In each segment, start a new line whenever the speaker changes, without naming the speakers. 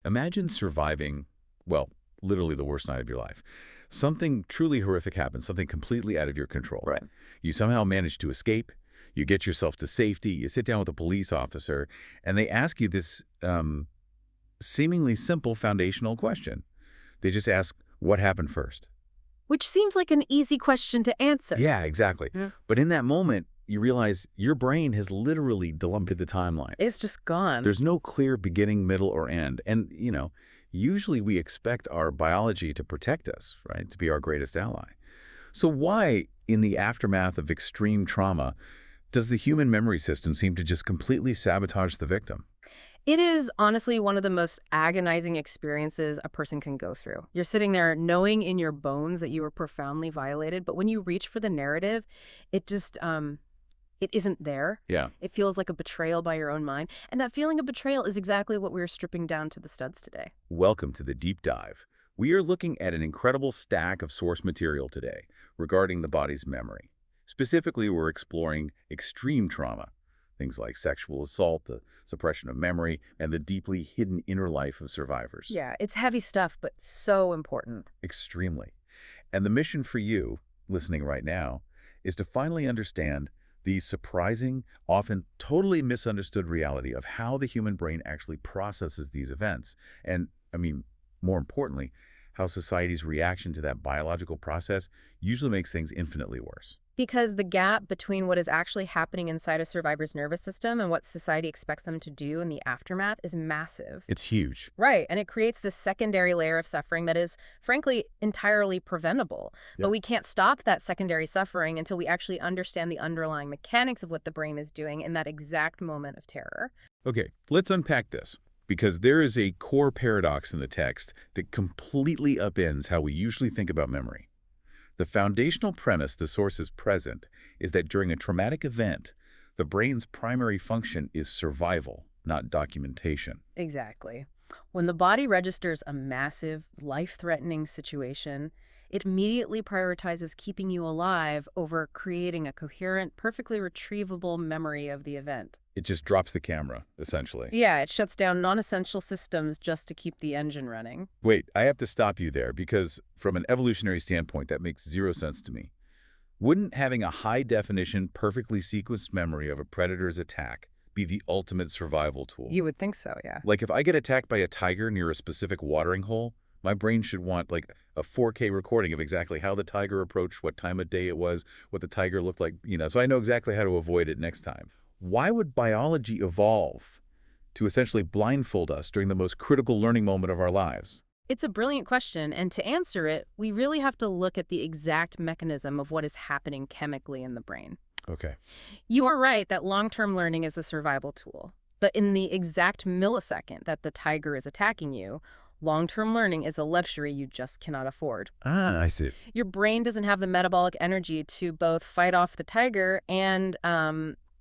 Imagine surviving, well, literally the worst night of your life. Something truly horrific happens, something completely out of your control.
Right.
You somehow manage to escape, you get yourself to safety, you sit down with a police officer, and they ask you this seemingly simple foundational question. They just ask, what happened first?
Which seems like an easy question to answer.
Yeah, exactly.
Yeah.
But in that moment, you realize your brain has literally dumped the timeline.
It's just gone.
There's no clear beginning, middle, or end. And, usually we expect our biology to protect us, right, to be our greatest ally. So why, in the aftermath of extreme trauma, does the human memory system seem to just completely sabotage the victim?
It is honestly one of the most agonizing experiences a person can go through. You're sitting there knowing in your bones that you were profoundly violated, but when you reach for the narrative, it just, it isn't there.
Yeah.
It feels like a betrayal by your own mind. And that feeling of betrayal is exactly what we're stripping down to the studs today.
Welcome to the Deep Dive. We are looking at an incredible stack of source material today regarding the body's memory. Specifically, we're exploring extreme trauma, things like sexual assault, the suppression of memory, and the deeply hidden inner life of survivors.
Yeah, it's heavy stuff, but so important.
Extremely. And the mission for you, listening right now, is to finally understand the surprising, often totally misunderstood reality of how the human brain actually processes these events. And, more importantly, how society's reaction to that biological process usually makes things infinitely worse.
Because the gap between what is actually happening inside a survivor's nervous system and what society expects them to do in the aftermath is massive.
It's huge.
Right, and it creates this secondary layer of suffering that is, frankly, entirely preventable.
Yeah.
But we can't stop that secondary suffering until we actually understand the underlying mechanics of what the brain is doing in that exact moment of terror.
Okay, let's unpack this, because there is a core paradox in the text that completely upends how we usually think about memory. The foundational premise the source is present is that during a traumatic event, the brain's primary function is survival, not documentation.
Exactly. When the body registers a massive, life-threatening situation, it immediately prioritizes keeping you alive over creating a coherent, perfectly retrievable memory of the event.
It just drops the camera, essentially.
Yeah, it shuts down non-essential systems just to keep the engine running.
Wait, I have to stop you there because from an evolutionary standpoint, that makes zero sense to me. Wouldn't having a high-definition, perfectly sequenced memory of a predator's attack be the ultimate survival tool?
You would think so, yeah.
Like if I get attacked by a tiger near a specific watering hole, my brain should want like a 4K recording of exactly how the tiger approached, what time of day it was, what the tiger looked like, so I know exactly how to avoid it next time. Why would biology evolve to essentially blindfold us during the most critical learning moment of our lives?
It's a brilliant question, and to answer it, we really have to look at the exact mechanism of what is happening chemically in the brain.
Okay.
You are right that long-term learning is a survival tool, but in the exact millisecond that the tiger is attacking you, long-term learning is a luxury you just cannot afford.
Ah, I see.
Your brain doesn't have the metabolic energy to both fight off the tiger and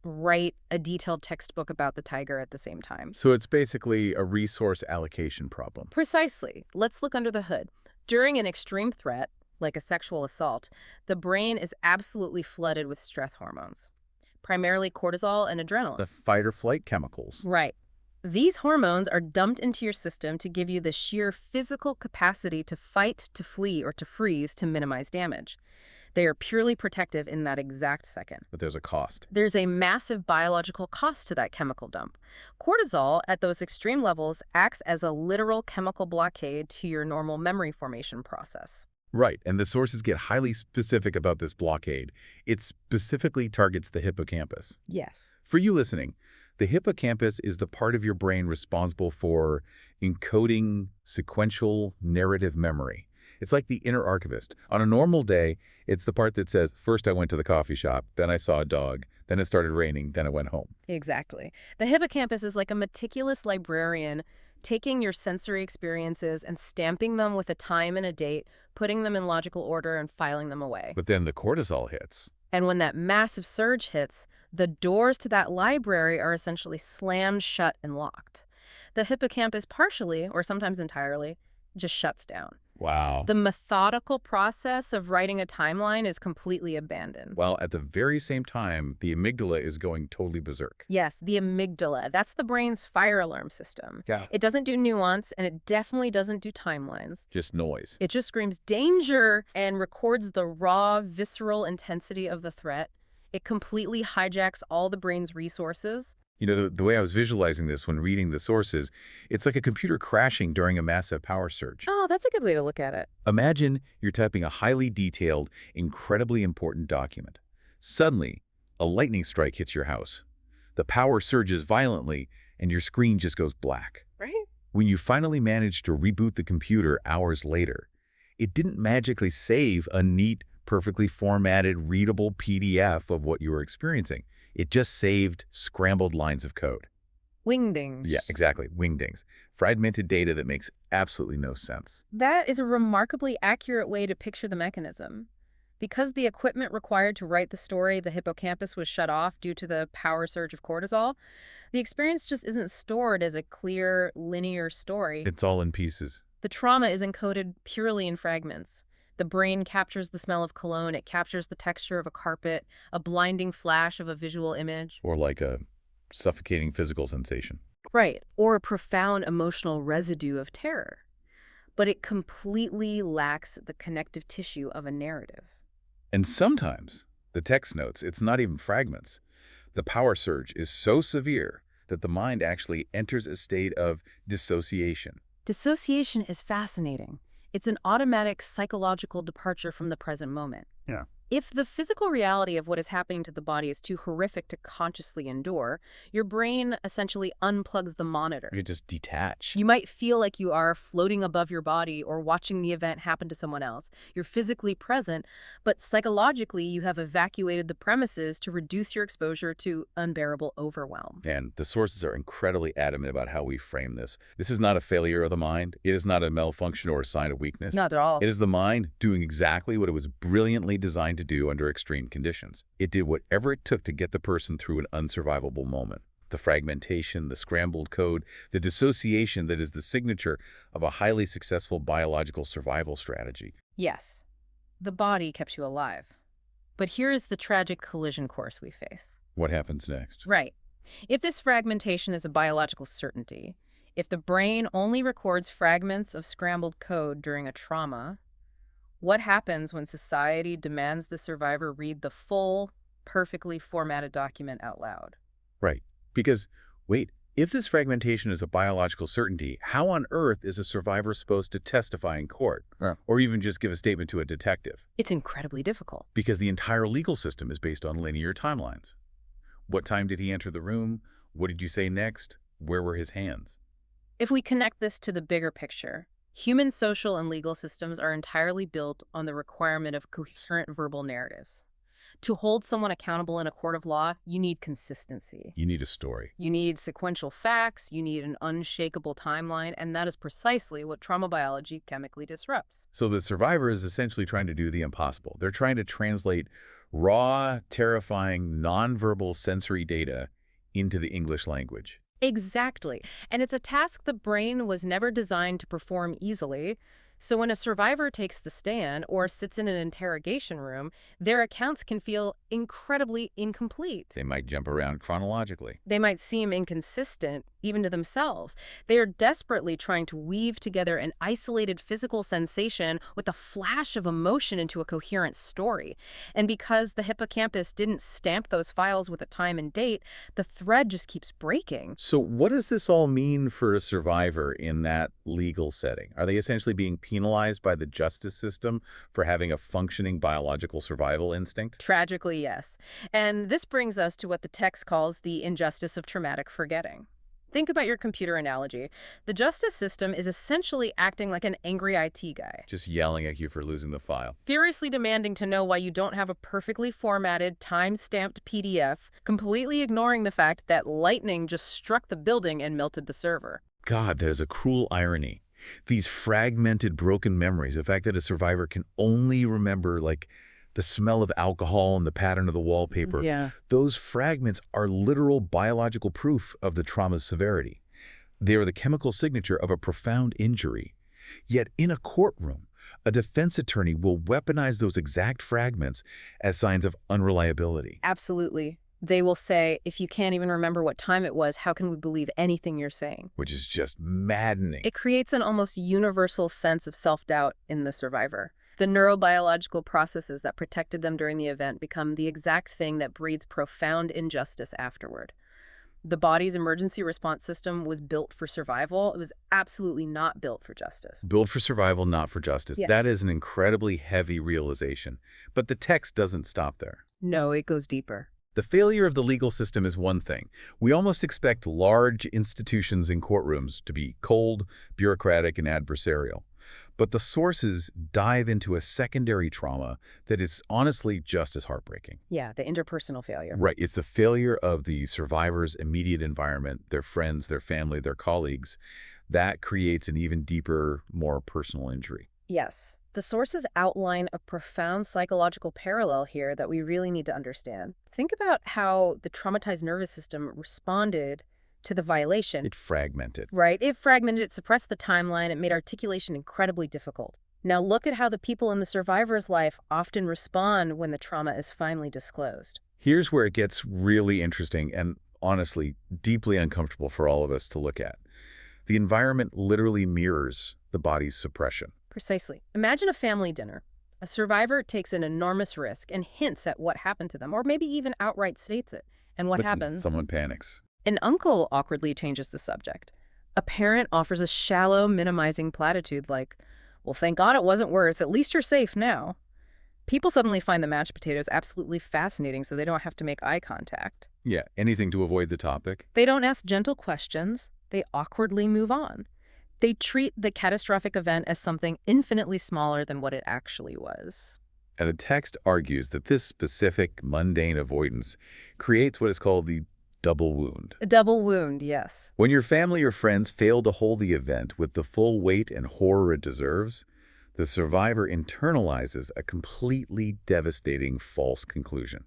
write a detailed textbook about the tiger at the same time.
So it's basically a resource allocation problem.
Precisely. Let's look under the hood. During an extreme threat, like a sexual assault, the brain is absolutely flooded with stress hormones, primarily cortisol and adrenaline.
The fight or flight chemicals.
Right. These hormones are dumped into your system to give you the sheer physical capacity to fight, to flee, or to freeze to minimize damage. They are purely protective in that exact second.
But there's a cost.
There's a massive biological cost to that chemical dump. Cortisol, at those extreme levels, acts as a literal chemical blockade to your normal memory formation process.
Right, and the sources get highly specific about this blockade. It specifically targets the hippocampus.
Yes.
For you listening, the hippocampus is the part of your brain responsible for encoding sequential narrative memory. It's like the inner archivist. On a normal day, it's the part that says, first I went to the coffee shop, then I saw a dog, then it started raining, then I went home.
Exactly. The hippocampus is like a meticulous librarian taking your sensory experiences and stamping them with a time and a date, putting them in logical order and filing them away.
But then the cortisol hits.
And when that massive surge hits, the doors to that library are essentially slammed shut and locked. The hippocampus partially, or sometimes entirely, just shuts down.
Wow.
The methodical process of writing a timeline is completely abandoned.
While at the very same time, the amygdala is going totally berserk.
Yes, the amygdala. That's the brain's fire alarm system.
Yeah.
It doesn't do nuance, and it definitely doesn't do timelines.
Just noise.
It just screams danger and records the raw, visceral intensity of the threat. It completely hijacks all the brain's resources.
You know, the way I was visualizing this when reading the sources, it's like a computer crashing during a massive power surge.
Oh, that's a good way to look at it.
Imagine you're typing a highly detailed, incredibly important document. Suddenly, a lightning strike hits your house. The power surges violently, and your screen just goes black.
Right?
When you finally manage to reboot the computer hours later, it didn't magically save a neat, perfectly formatted, readable PDF of what you were experiencing. It just saved scrambled lines of code.
Wingdings.
Yeah, exactly. Wingdings. Fragmented data that makes absolutely no sense.
That is a remarkably accurate way to picture the mechanism. Because the equipment required to write the story, the hippocampus was shut off due to the power surge of cortisol, the experience just isn't stored as a clear, linear story.
It's all in pieces.
The trauma is encoded purely in fragments. The brain captures the smell of cologne, it captures the texture of a carpet, a blinding flash of a visual image.
Or like a suffocating physical sensation.
Right, or a profound emotional residue of terror. But it completely lacks the connective tissue of a narrative.
And sometimes, the text notes, it's not even fragments. The power surge is so severe that the mind actually enters a state of dissociation.
Dissociation is fascinating. It's an automatic psychological departure from the present moment.
Yeah.
If the physical reality of what is happening to the body is too horrific to consciously endure, your brain essentially unplugs the monitor.
You just detach.
You might feel like you are floating above your body or watching the event happen to someone else. You're physically present, but psychologically you have evacuated the premises to reduce your exposure to unbearable overwhelm.
And the sources are incredibly adamant about how we frame this. This is not a failure of the mind. It is not a malfunction or a sign of weakness.
Not at all.
It is the mind doing exactly what it was brilliantly designed to do under extreme conditions. It did whatever it took to get the person through an unsurvivable moment. The fragmentation, the scrambled code, the dissociation that is the signature of a highly successful biological survival strategy.
Yes, the body kept you alive. But here is the tragic collision course we face.
What happens next?
Right. If this fragmentation is a biological certainty, if the brain only records fragments of scrambled code during a trauma, what happens when society demands the survivor read the full, perfectly formatted document out loud?
Right. Because, wait, if this fragmentation is a biological certainty, how on earth is a survivor supposed to testify in court? Or even just give a statement to a detective?
It's incredibly difficult.
Because the entire legal system is based on linear timelines. What time did he enter the room? What did you say next? Where were his hands?
If we connect this to the bigger picture, human social and legal systems are entirely built on the requirement of coherent verbal narratives. To hold someone accountable in a court of law, you need consistency.
You need a story.
You need sequential facts, you need an unshakable timeline, and that is precisely what trauma biology chemically disrupts.
So the survivor is essentially trying to do the impossible. They're trying to translate raw, terrifying, nonverbal sensory data into the English language.
Exactly. And it's a task the brain was never designed to perform easily. So when a survivor takes the stand or sits in an interrogation room, their accounts can feel incredibly incomplete.
They might jump around chronologically.
They might seem inconsistent, even to themselves. They are desperately trying to weave together an isolated physical sensation with a flash of emotion into a coherent story. And because the hippocampus didn't stamp those files with a time and date, the thread just keeps breaking.
So what does this all mean for a survivor in that legal setting? Are they essentially being penalized by the justice system for having a functioning biological survival instinct?
Tragically, yes. And this brings us to what the text calls the injustice of traumatic forgetting. Think about your computer analogy. The justice system is essentially acting like an angry IT guy.
Just yelling at you for losing the file.
Furiously demanding to know why you don't have a perfectly formatted, time-stamped PDF, completely ignoring the fact that lightning just struck the building and melted the server.
God, that is a cruel irony. These fragmented, broken memories, the fact that a survivor can only remember, like, the smell of alcohol and the pattern of the wallpaper.
Yeah.
Those fragments are literal biological proof of the trauma's severity. They are the chemical signature of a profound injury. Yet in a courtroom, A defense attorney will weaponize those exact fragments as signs of unreliability,
Absolutely. They will say, if you can't even remember what time it was, how can we believe anything you're saying?
which is just maddening.
It creates an almost universal sense of self-doubt in the survivor. The neurobiological processes that protected them during the event become the exact thing that breeds profound injustice afterward. The body's emergency response system was built for survival. It was absolutely not built for justice.
Built for survival, not for justice.
Yeah.
That is an incredibly heavy realization. But the text doesn't stop there.
No, it goes deeper.
The failure of the legal system is one thing. We almost expect large institutions in courtrooms to be cold, bureaucratic, and adversarial. But the sources dive into a secondary trauma that is honestly just as heartbreaking.
Yeah, the interpersonal failure.
Right. It's the failure of the survivor's immediate environment, their friends, their family, their colleagues. That creates an even deeper, more personal injury.
Yes. The sources outline a profound psychological parallel here that we really need to understand. Think about how the traumatized nervous system responded to the violation.
It fragmented.
Right? It fragmented, it suppressed the timeline, it made articulation incredibly difficult. Now look at how the people in the survivor's life often respond when the trauma is finally disclosed.
Here's where it gets really interesting and honestly deeply uncomfortable for all of us to look at. The environment literally mirrors the body's suppression.
Precisely. Imagine a family dinner. A survivor takes an enormous risk and hints at what happened to them, or maybe even outright states it. And what happens?
Someone panics.
An uncle awkwardly changes the subject. A parent offers a shallow, minimizing platitude like, well, thank God it wasn't worse. At least you're safe now. People suddenly find the mashed potatoes absolutely fascinating, so they don't have to make eye contact.
Yeah, anything to avoid the topic.
They don't ask gentle questions. They awkwardly move on. They treat the catastrophic event as something infinitely smaller than what it actually was.
And the text argues that this specific mundane avoidance creates what is called the double wound.
A double wound, yes.
When your family or friends fail to hold the event with the full weight and horror it deserves, the survivor internalizes a completely devastating false conclusion.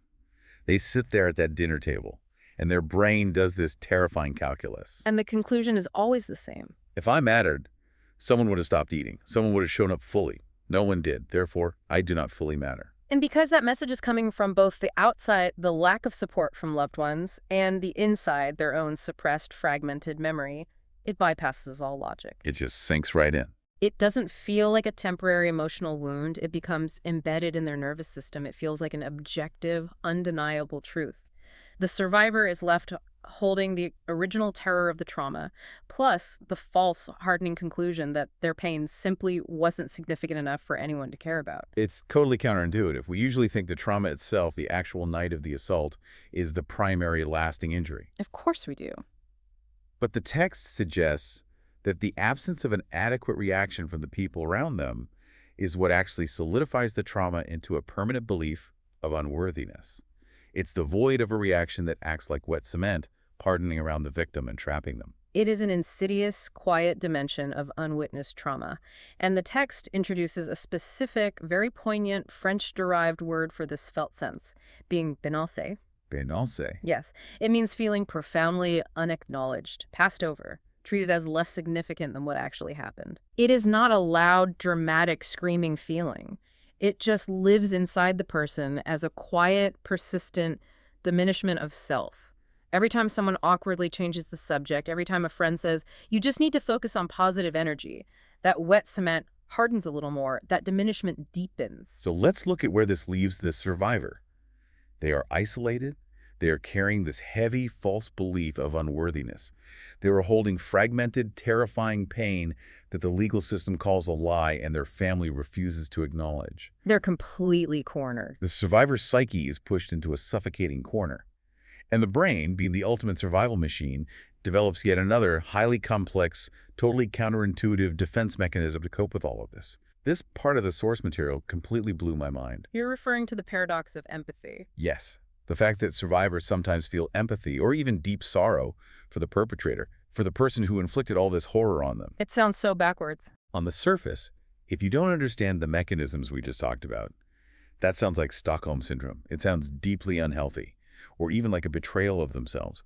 They sit there at that dinner table, and their brain does this terrifying calculus.
And the conclusion is always the same.
If I mattered, someone would have stopped eating. Someone would have shown up fully. No one did. Therefore, I do not fully matter.
And because that message is coming from both the outside, the lack of support from loved ones, and the inside, their own suppressed, fragmented memory, it bypasses all logic.
It just sinks right in.
It doesn't feel like a temporary emotional wound. It becomes embedded in their nervous system. It feels like an objective, undeniable truth. The survivor is left holding the original terror of the trauma, plus the false, hardening conclusion that their pain simply wasn't significant enough for anyone to care about.
It's totally counterintuitive. We usually think the trauma itself, the actual night of the assault, is the primary lasting injury.
Of course we do.
But the text suggests that the absence of an adequate reaction from the people around them is what actually solidifies the trauma into a permanent belief of unworthiness. It's the void of a reaction that acts like wet cement, hardening around the victim and trapping them.
It is an insidious, quiet dimension of unwitnessed trauma. And the text introduces a specific, very poignant French-derived word for this felt sense, being bénonce.
Bénonce.
Yes, it means feeling profoundly unacknowledged, passed over, treated as less significant than what actually happened. It is not a loud, dramatic, screaming feeling. It just lives inside the person as a quiet, persistent diminishment of self. Every time someone awkwardly changes the subject, every time a friend says, you just need to focus on positive energy, that wet cement hardens a little more, that diminishment deepens.
So let's look at where this leaves the survivor. They are isolated. They are carrying this heavy, false belief of unworthiness. They are holding fragmented, terrifying pain that the legal system calls a lie and their family refuses to acknowledge.
They're completely cornered.
The survivor's psyche is pushed into a suffocating corner. And the brain, being the ultimate survival machine, develops yet another highly complex, totally counterintuitive defense mechanism to cope with all of this. This part of the source material completely blew my mind.
You're referring to the paradox of empathy.
Yes, the fact that survivors sometimes feel empathy or even deep sorrow for the perpetrator, for the person who inflicted all this horror on them.
It sounds so backwards.
On the surface, if you don't understand the mechanisms we just talked about, that sounds like Stockholm Syndrome. It sounds deeply unhealthy, or even like a betrayal of themselves.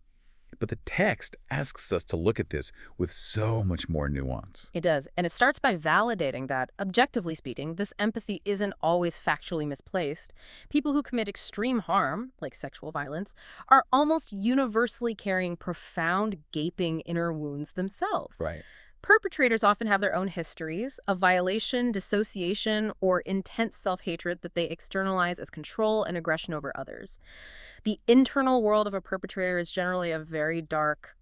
But the text asks us to look at this with so much more nuance.
It does. And it starts by validating that, objectively speaking, this empathy isn't always factually misplaced. People who commit extreme harm, like sexual violence, are almost universally carrying profound, gaping inner wounds themselves.
Right.
Perpetrators often have their own histories of violation, dissociation, or intense self-hatred that they externalize as control and aggression over others. The internal world of a perpetrator is generally a very dark,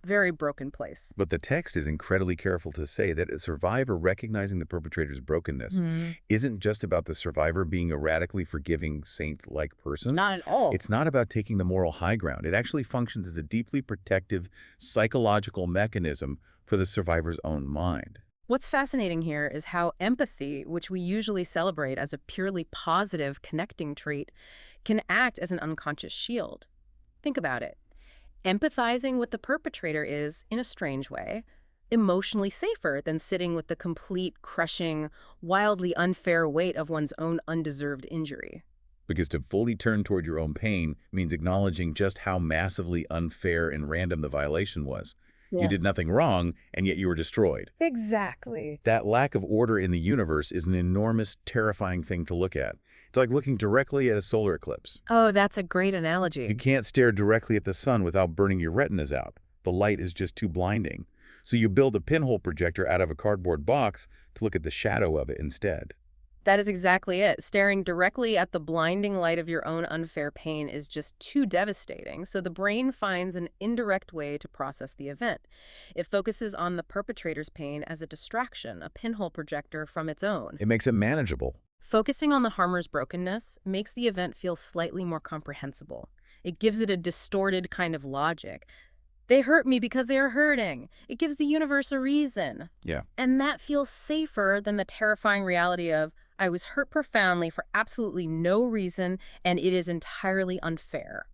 very broken place.
But the text is incredibly careful to say that a survivor recognizing the perpetrator's brokenness isn't just about the survivor being a radically forgiving, saint-like person.
Not at all.
It's not about taking the moral high ground. It actually functions as a deeply protective psychological mechanism for the survivor's own mind.
What's fascinating here is how empathy, which we usually celebrate as a purely positive connecting trait, can act as an unconscious shield. Think about it. Empathizing with the perpetrator is, in a strange way, emotionally safer than sitting with the complete, crushing, wildly unfair weight of one's own undeserved injury.
Because to fully turn toward your own pain means acknowledging just how massively unfair and random the violation was. You did nothing wrong, and yet you were destroyed.
Exactly.
That lack of order in the universe is an enormous, terrifying thing to look at. It's like looking directly at a solar eclipse.
Oh, that's a great analogy.
You can't stare directly at the sun without burning your retinas out. The light is just too blinding. So you build a pinhole projector out of a cardboard box to look at the shadow of it instead.
That is exactly it. Staring directly at the blinding light of your own unfair pain is just too devastating, so the brain finds an indirect way to process the event. It focuses on the perpetrator's pain as a distraction, a pinhole projector from its own.
It makes it manageable.
Focusing on the harmer's brokenness makes the event feel slightly more comprehensible. It gives it a distorted kind of logic. They hurt me because they are hurting. It gives the universe a reason.
Yeah.
And that feels safer than the terrifying reality of, I was hurt profoundly for absolutely no reason, and it is entirely unfair.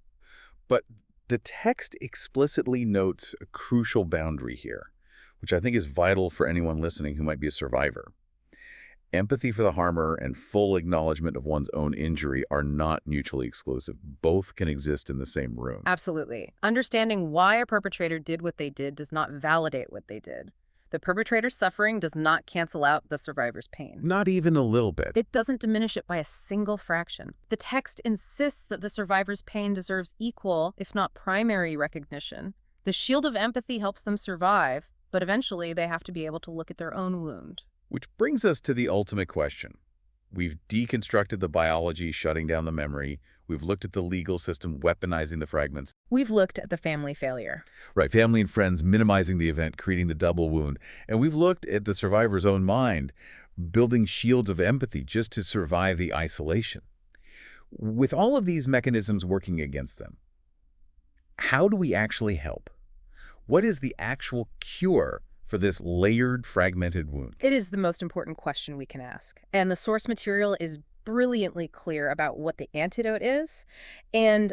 But the text explicitly notes a crucial boundary here, which I think is vital for anyone listening who might be a survivor. Empathy for the harmer and full acknowledgement of one's own injury are not mutually exclusive. Both can exist in the same room.
Absolutely. Understanding why a perpetrator did what they did does not validate what they did. The perpetrator's suffering does not cancel out the survivor's pain.
Not even a little bit.
It doesn't diminish it by a single fraction. The text insists that the survivor's pain deserves equal, if not primary, recognition. The shield of empathy helps them survive, but eventually they have to be able to look at their own wound.
Which brings us to the ultimate question. We've deconstructed the biology shutting down the memory. We've looked at the legal system weaponizing the fragments.
We've looked at the family failure.
Right, family and friends minimizing the event, creating the double wound. And we've looked at the survivor's own mind, building shields of empathy just to survive the isolation. With all of these mechanisms working against them, how do we actually help? What is the actual cure for this layered, fragmented wound?
It is the most important question we can ask. And the source material is brilliantly clear about what the antidote is and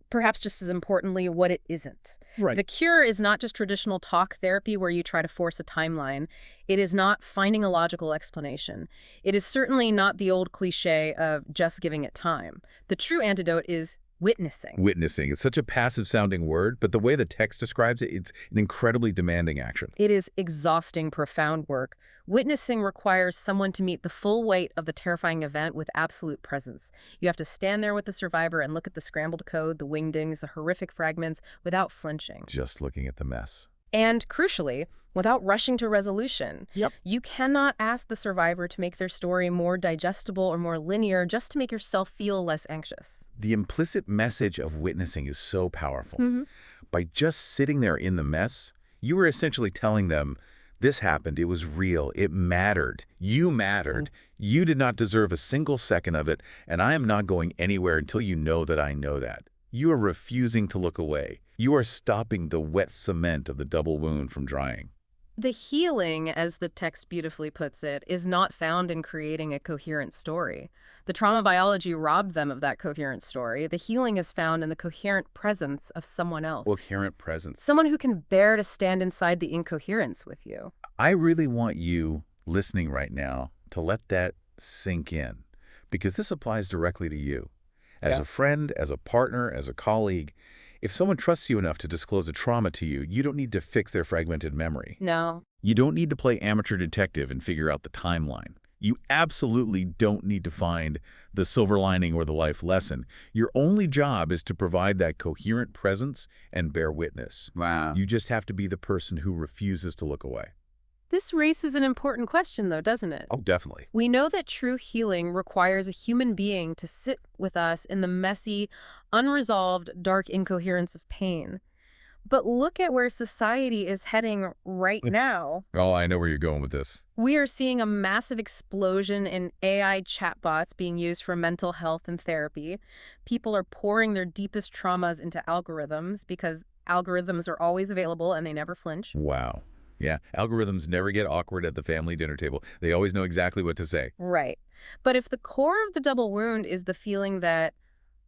perhaps just as importantly, what it isn't.
Right.
The cure is not just traditional talk therapy where you try to force a timeline. It is not finding a logical explanation. It is certainly not the old cliche of just giving it time. The true antidote is witnessing.
Witnessing. It's such a passive-sounding word, but the way the text describes it, it's an incredibly demanding action.
It is exhausting, profound work. Witnessing requires someone to meet the full weight of the terrifying event with absolute presence. You have to stand there with the survivor and look at the scrambled code, the wingdings, the horrific fragments without flinching.
Just looking at the mess.
And crucially, without rushing to resolution.
Yep.
You cannot ask the survivor to make their story more digestible or more linear just to make yourself feel less anxious.
The implicit message of witnessing is so powerful. By just sitting there in the mess, you were essentially telling them, this happened, it was real, it mattered, you mattered, you did not deserve a single second of it, and I am not going anywhere until you know that I know that. You are refusing to look away. You are stopping the wet cement of the double wound from drying.
The healing, as the text beautifully puts it, is not found in creating a coherent story. The trauma biology robbed them of that coherent story. The healing is found in the coherent presence of someone else.
Coherent presence.
Someone who can bear to stand inside the incoherence with you.
I really want you listening right now to let that sink in, because this applies directly to you. As a friend, as a partner, as a colleague, If someone trusts you enough to disclose a trauma to you, you don't need to fix their fragmented memory.
No.
You don't need to play amateur detective and figure out the timeline. You absolutely don't need to find the silver lining or the life lesson. Your only job is to provide that coherent presence and bear witness.
Wow.
You just have to be the person who refuses to look away.
This raises an important question, though, doesn't it?
Oh, definitely.
We know that true healing requires a human being to sit with us in the messy, unresolved, dark incoherence of pain. But look at where society is heading right now.
Oh, I know where you're going with this.
We are seeing a massive explosion in AI chatbots being used for mental health and therapy. People are pouring their deepest traumas into algorithms because algorithms are always available and they never flinch.
Wow. Yeah, algorithms never get awkward at the family dinner table. They always know exactly what to say.
Right. But if the core of the double wound is the feeling that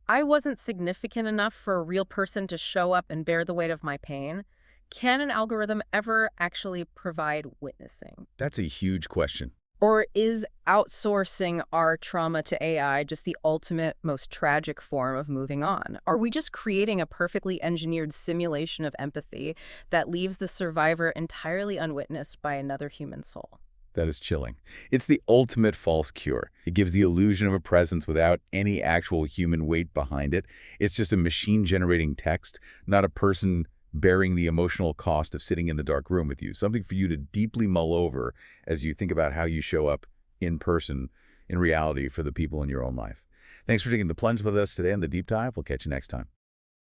I wasn't significant enough for a real person to show up and bear the weight of my pain, can an algorithm ever actually provide witnessing?
That's a huge question.
Or is outsourcing our trauma to AI just the ultimate, most tragic form of moving on? Are we just creating a perfectly engineered simulation of empathy that leaves the survivor entirely unwitnessed by another human soul?
That is chilling. It's the ultimate false cure. It gives the illusion of a presence without any actual human weight behind it. It's just a machine generating text, not a person bearing the emotional cost of sitting in the dark room with you. Something for you to deeply mull over as you think about how you show up in person, in reality, for the people in your own life. Thanks for taking the plunge with us today on The Deep Dive. We'll catch you next time.